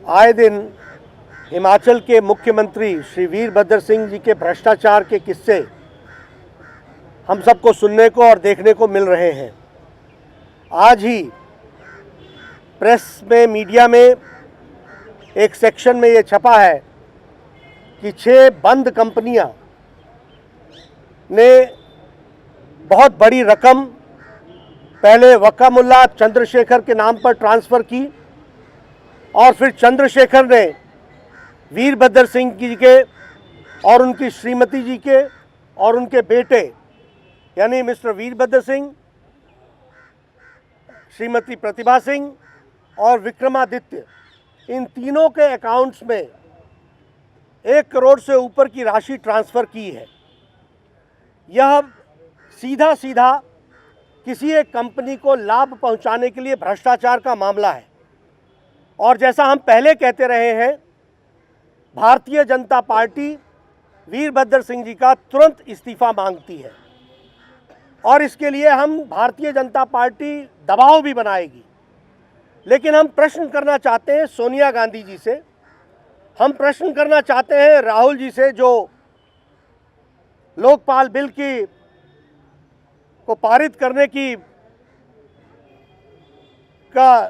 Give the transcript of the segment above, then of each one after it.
आए दिन हिमाचल के मुख्यमंत्री श्री वीरभद्र सिंह जी के भ्रष्टाचार के किस्से हम सबको सुनने को और देखने को मिल रहे हैं। आज ही प्रेस में, मीडिया में एक सेक्शन में ये छपा है कि 6 बंद कंपनियां ने बहुत बड़ी रकम पहले वकामुल्ला चंद्रशेखर के नाम पर ट्रांसफ़र की और फिर चंद्रशेखर ने वीरभद्र सिंह जी के और उनकी श्रीमती जी के और उनके बेटे यानी मिस्टर वीरभद्र सिंह, श्रीमती प्रतिभा सिंह और विक्रमादित्य, इन तीनों के अकाउंट्स में 1 करोड़ से ऊपर की राशि ट्रांसफ़र की है। यह सीधा सीधा किसी एक कंपनी को लाभ पहुंचाने के लिए भ्रष्टाचार का मामला है। और जैसा हम पहले कहते रहे हैं, भारतीय जनता पार्टी वीरभद्र सिंह जी का तुरंत इस्तीफा मांगती है और इसके लिए हम भारतीय जनता पार्टी दबाव भी बनाएगी। लेकिन हम प्रश्न करना चाहते हैं सोनिया गांधी जी से, हम प्रश्न करना चाहते हैं राहुल जी से, जो लोकपाल बिल को पारित करने का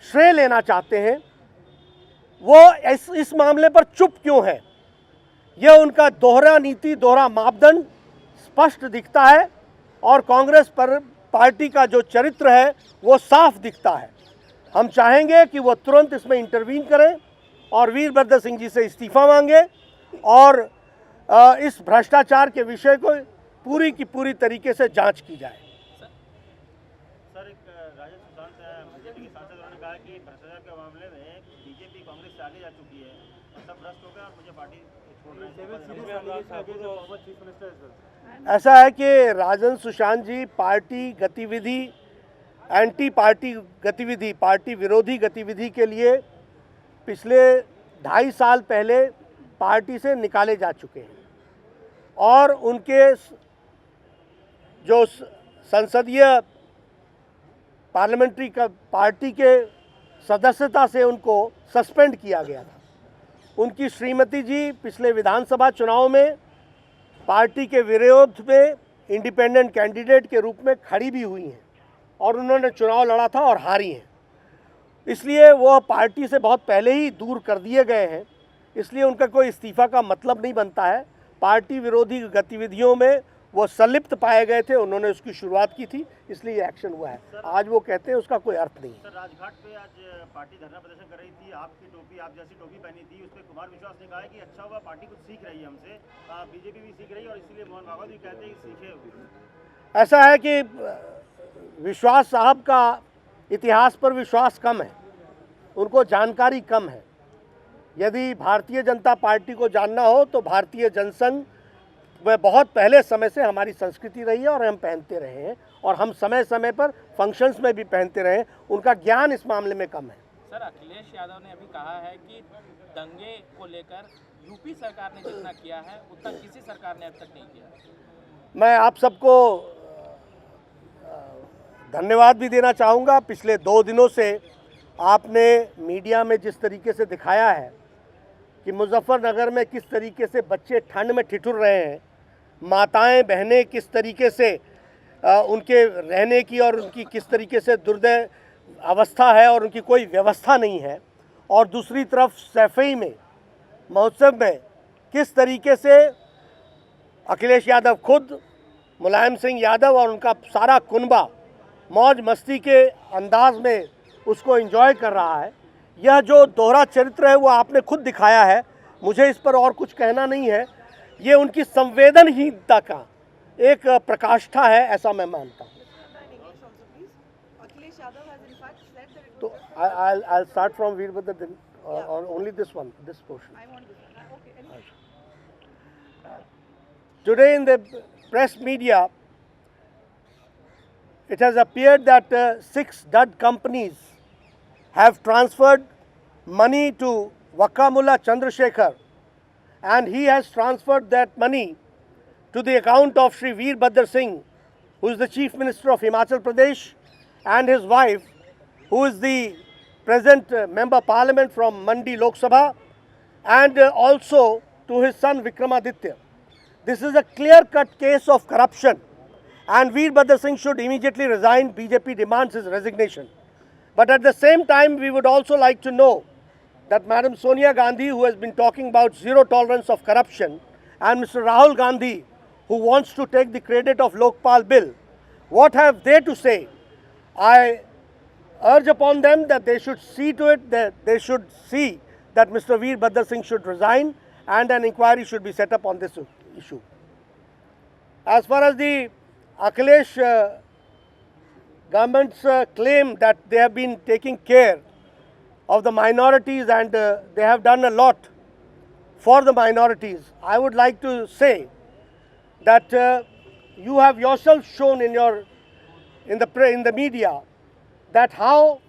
श्रेय लेना चाहते हैं। वो इस मामले पर चुप क्यों है? यह उनका दोहरा नीति, दोहरा मापदंड स्पष्ट दिखता है और कांग्रेस पर पार्टी का जो चरित्र है वो साफ दिखता है। हम चाहेंगे कि वो तुरंत इसमें इंटरवीन करें और वीरभद्र सिंह जी से इस्तीफा मांगे और इस भ्रष्टाचार के विषय को पूरी की पूरी तरीके से जांच की जाए। सर, एक राजन सुशांत बीजेपी के सांसद ने कहा कि भ्रष्टाचार के मामले में बीजेपी कांग्रेस से आगे जा चुकी है, सब भ्रष्ट हो गया और मुझे पार्टी छोड़ रहे हैं। ऐसा है कि राजन सुशांत जी पार्टी गतिविधि, एंटी पार्टी गतिविधि, पार्टी विरोधी गतिविधि के लिए पिछले 2.5 साल पहले पार्टी से निकाले जा चुके हैं और उनके जो संसदीय पार्लियामेंट्री का पार्टी के सदस्यता से उनको सस्पेंड किया गया था। उनकी श्रीमती जी पिछले विधानसभा चुनाव में पार्टी के विरोध में इंडिपेंडेंट कैंडिडेट के रूप में खड़ी भी हुई हैं और उन्होंने चुनाव लड़ा था और हारी हैं। इसलिए वो पार्टी से बहुत पहले ही दूर कर दिए गए हैं। इसलिए उनका कोई इस्तीफ़ा का मतलब नहीं बनता है। पार्टी विरोधी गतिविधियों में वो संलिप्त पाए गए थे, उन्होंने उसकी शुरुआत की थी, इसलिए एक्शन हुआ है। आज वो कहते हैं उसका कोई अर्थ नहीं है। सर, राजघाट पे आज पार्टी धरना प्रदर्शन कर रही थी, आपकी टोपी, आप जैसी टोपी पहनी थी, उस पर कुमार विश्वास ने कहा है कि अच्छा हुआ पार्टी कुछ सीख रही है हमसे, बीजेपी भी सीख रही है और इसीलिए मोहन भागवत भी कहते हैं कि सीखे। ऐसा है कि विश्वास साहब का इतिहास पर विश्वास कम है, उनको जानकारी कम है। यदि भारतीय जनता पार्टी को जानना हो तो भारतीय जनसंघ में बहुत पहले समय से हमारी संस्कृति रही है और हम पहनते रहे हैं और हम समय समय पर फंक्शंस में भी पहनते रहे हैं। उनका ज्ञान इस मामले में कम है। सर, अखिलेश यादव ने अभी कहा है कि दंगे को लेकर यूपी सरकार ने जितना किया है उतना किसी सरकार ने अब तक नहीं किया। मैं आप सबको धन्यवाद भी देना चाहूँगा। पिछले 2 दिनों से आपने मीडिया में जिस तरीके से दिखाया है कि मुजफ्फरनगर में किस तरीके से बच्चे ठंड में ठिठुर रहे हैं, माताएं बहनें किस तरीके से उनके रहने की और उनकी किस तरीके से दुर्दय अवस्था है और उनकी कोई व्यवस्था नहीं है, और दूसरी तरफ सैफई में महोत्सव में किस तरीके से अखिलेश यादव खुद, मुलायम सिंह यादव और उनका सारा कुनबा मौज मस्ती के अंदाज में उसको एंजॉय कर रहा है। यह जो दोहरा चरित्र है वो आपने खुद दिखाया है। मुझे इस पर और कुछ कहना नहीं है। ये उनकी संवेदनहीनता का एक प्रकाष्ठा है, ऐसा मैं मानता हूँ। तो I'll start from Veerbhadra or only this portion. Today in the press media, it has appeared that 6 dud companies have transferred money to Wakamulla Chandrasekhar, and he has transferred that money to the account of Shri Veerbhadra Singh, who is the Chief Minister of Himachal Pradesh, and his wife, who is the present Member Parliament from Mandi Lok Sabha, and also to his son Vikramaditya. This is a clear-cut case of corruption, and Veerbhadra Singh should immediately resign. BJP demands his resignation. But at the same time, we would also like to know that Madam Sonia Gandhi, who has been talking about zero tolerance of corruption, and Mr. Rahul Gandhi, who wants to take the credit of Lokpal bill, what have they to say? I urge upon them that they should see to it that they should see that Mr. Veerbhadra Singh should resign and an inquiry should be set up on this issue. As far as the Akhilesh government's claim that they have been taking care of the minorities and they have done a lot for the minorities, I would like to say that you have yourself shown in the media that how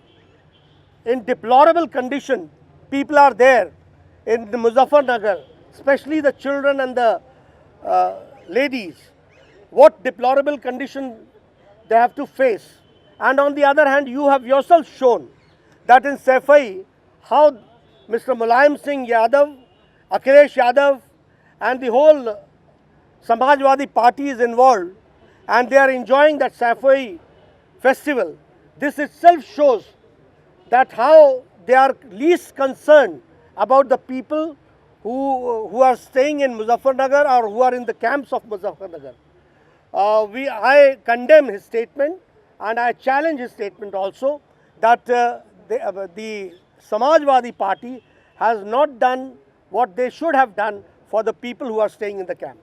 in deplorable condition people are there in the Muzaffarnagar, especially the children and the ladies, what deplorable condition they have to face. And on the other hand, you have yourself shown that in Saifai, how Mr. Mulayam Singh Yadav, Akhilesh Yadav and the whole Samajwadi party is involved and they are enjoying that Saifai festival. This itself shows that how they are least concerned about the people who are staying in Muzaffarnagar or who are in the camps of Muzaffarnagar. I condemn his statement and I challenge his statement also that the Samajwadi party has not done what they should have done for the people who are staying in the camp.